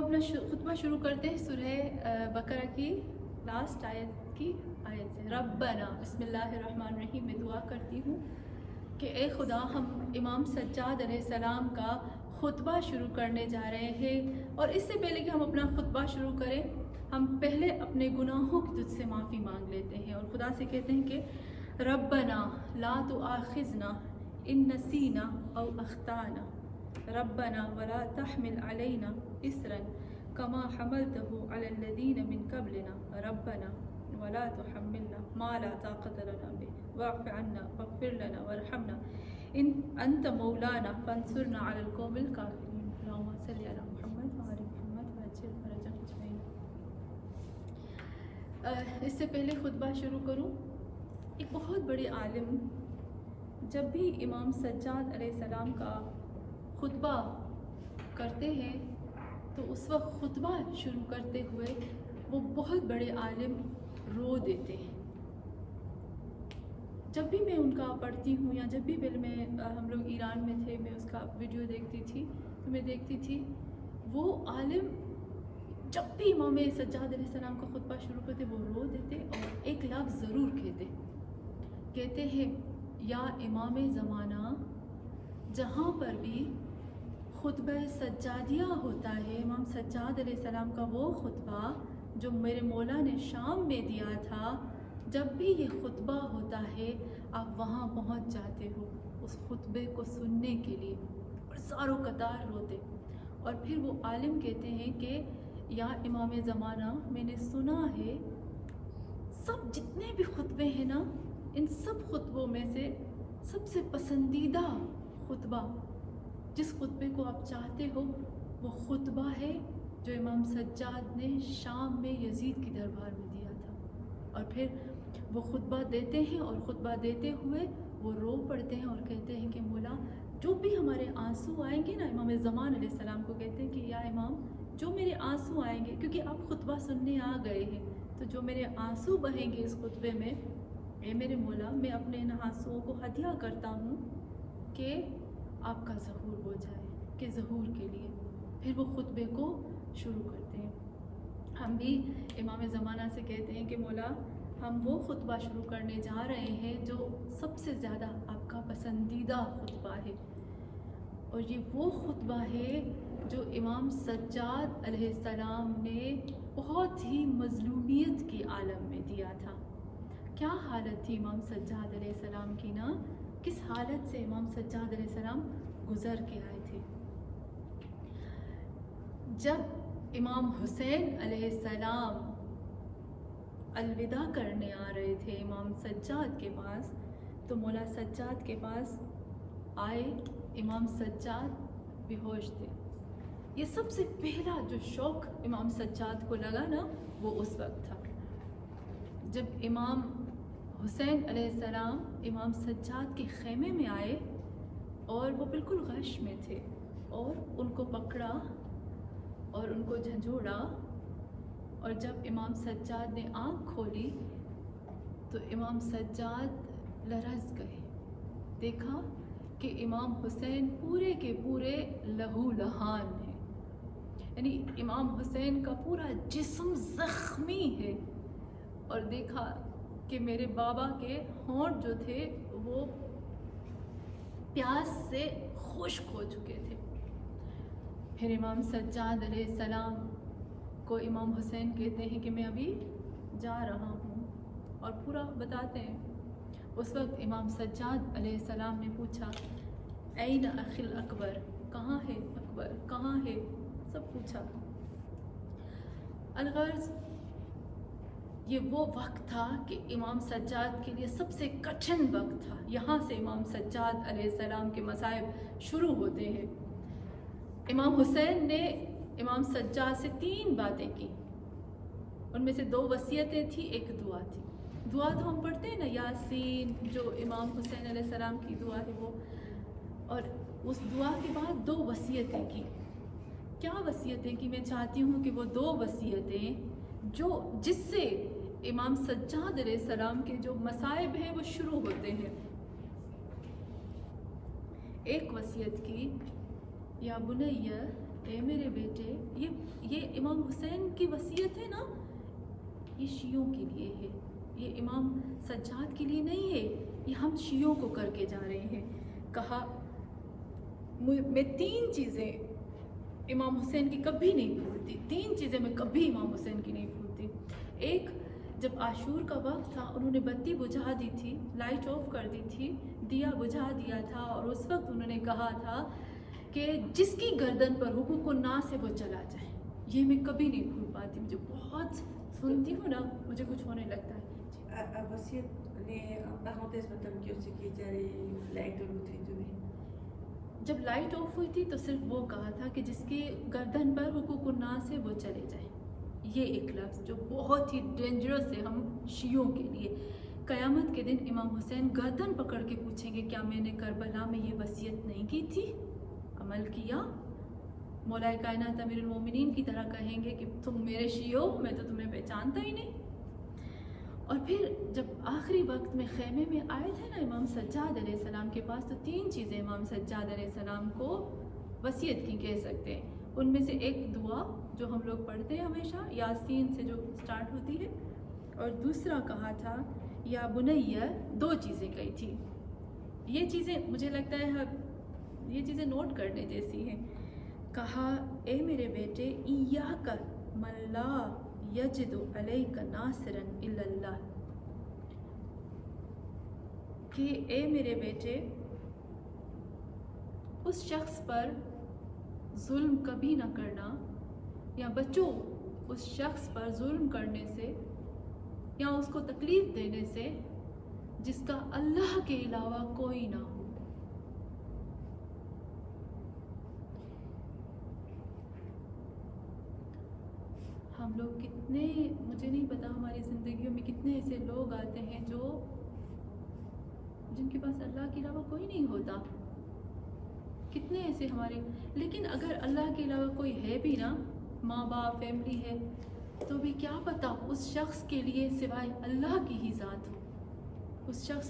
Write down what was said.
اپنا خطبہ شروع کرتے ہیں سورہ بقرہ کی لاسٹ آیت سے. ربنا بسم اللہ الرحمن الرحیم میں دعا کرتی ہوں کہ اے خدا ہم امام سجاد علیہ السلام کا خطبہ شروع کرنے جا رہے ہیں، اور اس سے پہلے کہ ہم اپنا خطبہ شروع کریں ہم پہلے اپنے گناہوں کی تجھ سے معافی مانگ لیتے ہیں اور خدا سے کہتے ہیں کہ ربنا لا تؤاخذنا ان نسینا او اخطانا ربنا ولا تحمل علينا اسرا كما حملته على الذين من قبلنا ربنا ولا تحملنا ما لا طاقة لنا به واعف عنا واغفر لنا وارحمنا ان انت مولانا فانصرنا على القوم الكافرين اللهم صل على محمد وعلى محمد وعجل فرجهم اجمعين. اس سے پہلے خطبہ شروع کروں، ایک بہت بڑے عالم جب بھی امام سجاد علیہ السلام کا خطبہ کرتے ہیں تو اس وقت خطبہ شروع کرتے ہوئے وہ بہت بڑے عالم رو دیتے ہیں. جب بھی میں ان کا پڑھتی ہوں یا جب بھی میں ہم لوگ ایران میں تھے میں اس کا ویڈیو دیکھتی تھی تو میں دیکھتی تھی وہ عالم جب بھی امام سجاد علیہ السلام کا خطبہ شروع کرتے وہ رو دیتے اور ایک لفظ ضرور کہتے ہیں یا امام زمانہ. جہاں پر بھی خطبہ سجادیہ ہوتا ہے، امام سجاد علیہ السلام کا وہ خطبہ جو میرے مولا نے شام میں دیا تھا، جب بھی یہ خطبہ ہوتا ہے آپ وہاں پہنچ جاتے ہو اس خطبے کو سننے کے لیے اور ساروں قطار روتے. اور پھر وہ عالم کہتے ہیں کہ یا امام زمانہ میں نے سنا ہے سب جتنے بھی خطبے ہیں نا ان سب خطبوں میں سے سب سے پسندیدہ خطبہ جس خطبے کو آپ چاہتے ہو وہ خطبہ ہے جو امام سجاد نے شام میں یزید کی دربار میں دیا تھا. اور پھر وہ خطبہ دیتے ہیں اور خطبہ دیتے ہوئے وہ رو پڑتے ہیں اور کہتے ہیں کہ مولا جو بھی ہمارے آنسو آئیں گے نا، امام زمان علیہ السلام کو کہتے ہیں کہ یا امام جو میرے آنسو آئیں گے کیونکہ آپ خطبہ سننے آ گئے ہیں تو جو میرے آنسو بہیں گے اس خطبے میں، اے میرے مولا میں اپنے ان آنسوؤں کو ہدیہ کرتا ہوں کہ آپ کا ظہور ہو جائے، کہ ظہور کے لیے. پھر وہ خطبے کو شروع کرتے ہیں. ہم بھی امام زمانہ سے کہتے ہیں کہ مولا ہم وہ خطبہ شروع کرنے جا رہے ہیں جو سب سے زیادہ آپ کا پسندیدہ خطبہ ہے، اور یہ وہ خطبہ ہے جو امام سجاد علیہ السلام نے بہت ہی مظلومیت کے عالم میں دیا تھا. کیا حالت تھی امام سجاد علیہ السلام کی نا، کس حالت سے امام سجاد علیہ السلام گزر کے آئے تھے. جب امام حسین علیہ السلام الوداع کرنے آ رہے تھے امام سجاد کے پاس تو مولا سجاد کے پاس آئے، امام سجاد بے ہوش تھے. یہ سب سے پہلا جو شوق امام سجاد کو لگا نا وہ اس وقت تھا جب امام حسین علیہ السلام امام سجاد کے خیمے میں آئے اور وہ بالکل غش میں تھے اور ان کو پکڑا اور ان کو جھنجھوڑا. اور جب امام سجاد نے آنکھ کھولی تو امام سجاد لرز گئے. دیکھا کہ امام حسین پورے کے پورے لہو لہان ہیں، یعنی امام حسین کا پورا جسم زخمی ہے. اور دیکھا کہ میرے بابا کے ہونٹ جو تھے وہ پیاس سے خشک ہو چکے تھے. پھر امام سجاد علیہ السلام کو امام حسین کہتے ہیں کہ میں ابھی جا رہا ہوں اور پورا بتاتے ہیں. اس وقت امام سجاد علیہ السلام نے پوچھا این اخی اکبر، کہاں ہے اکبر، کہاں ہے، سب پوچھا. الغرض یہ وہ وقت تھا کہ امام سجاد کے لیے سب سے کٹھن وقت تھا. یہاں سے امام سجاد علیہ السلام کے مصائب شروع ہوتے ہیں. امام حسین نے امام سجاد سے 3 باتیں کی، ان میں سے 2 وصیتیں تھیں، ایک دعا تھی. دعا تو ہم پڑھتے ہیں نا یاسین جو امام حسین علیہ السلام کی دعا ہے وہ، اور اس دعا کے بعد 2 وصیتیں کی. کیا وصیتیں کی؟ میں چاہتی ہوں کہ وہ 2 وصیتیں جس سے امام سجاد علیہ السلام کے جو مصائب ہیں وہ شروع ہوتے ہیں. ایک وصیت کی یا بنی اے میرے بیٹے، یہ امام حسین کی وصیت ہے نا، یہ شیعوں کے لیے ہے، یہ امام سجاد کے لیے نہیں ہے، یہ ہم شیعوں کو کر کے جا رہے ہیں. کہا میں 3 چیزیں امام حسین کی کبھی نہیں بھولتی، 3 چیزیں میں کبھی امام حسین کی نہیں بھولتی. ایک، جب عاشور کا وقت تھا انہوں نے بتی بجھا دی تھی، لائٹ آف کر دی تھی، دیا بجھا دیا تھا، اور اس وقت انہوں نے کہا تھا کہ جس کی گردن پر حقوق الناس ہے وہ چلا جائے. یہ میں کبھی نہیں بھول پاتی، مجھے بہت سنتی ہوں نا مجھے کچھ ہونے لگتا ہے. وصیت نے parenthèse مطلب کہ اس کی جاری لائٹ آن ہوئی تھی. جب لائٹ آف ہوئی تھی تو صرف وہ کہا تھا کہ جس کی گردن پر حقوق الناس ہے وہ چلے جائے. یہ ایک لفظ جو بہت ہی ڈینجرس ہے ہم شیعوں کے لیے. قیامت کے دن امام حسین گردن پکڑ کے پوچھیں گے کیا میں نے کربلا میں یہ وصیت نہیں کی تھی، عمل کیا؟ مولا کائنات امیر المومنین کی طرح کہیں گے کہ تم میرے شیعو، میں تو تمہیں پہچانتا ہی نہیں. اور پھر جب آخری وقت میں خیمے میں آئے تھے نا امام سجاد علیہ السلام کے پاس، تو 3 چیزیں امام سجاد علیہ السلام کو وصیت کی کہہ سکتے ہیں. ان میں سے ایک دعا جو ہم لوگ پڑھتے ہیں ہمیشہ، یاسین سے جو سٹارٹ ہوتی ہے، اور دوسرا کہا تھا یا بنیہ. 2 چیزیں کہی تھی. یہ چیزیں مجھے لگتا ہے یہ چیزیں نوٹ کرنے جیسی ہیں. کہا اے میرے بیٹے، ایاک من لا یجد علیک ناصرا الا اللہ، کہ اے میرے بیٹے اس شخص پر ظلم کبھی نہ کرنا، یا بچو اس شخص پر ظلم کرنے سے یا اس کو تکلیف دینے سے جس کا اللہ کے علاوہ کوئی نہ ہو. ہم لوگ کتنے، مجھے نہیں پتا ہماری زندگیوں میں کتنے ایسے لوگ آتے ہیں جن کے پاس اللہ کے علاوہ کوئی نہیں ہوتا. کتنے ایسے ہمارے، لیکن اگر اللہ کے علاوہ کوئی ہے بھی نا، ماں باپ فیملی ہے، تو بھی کیا پتا اس شخص کے لیے سوائے اللہ کی ہی ذات ہو، اس شخص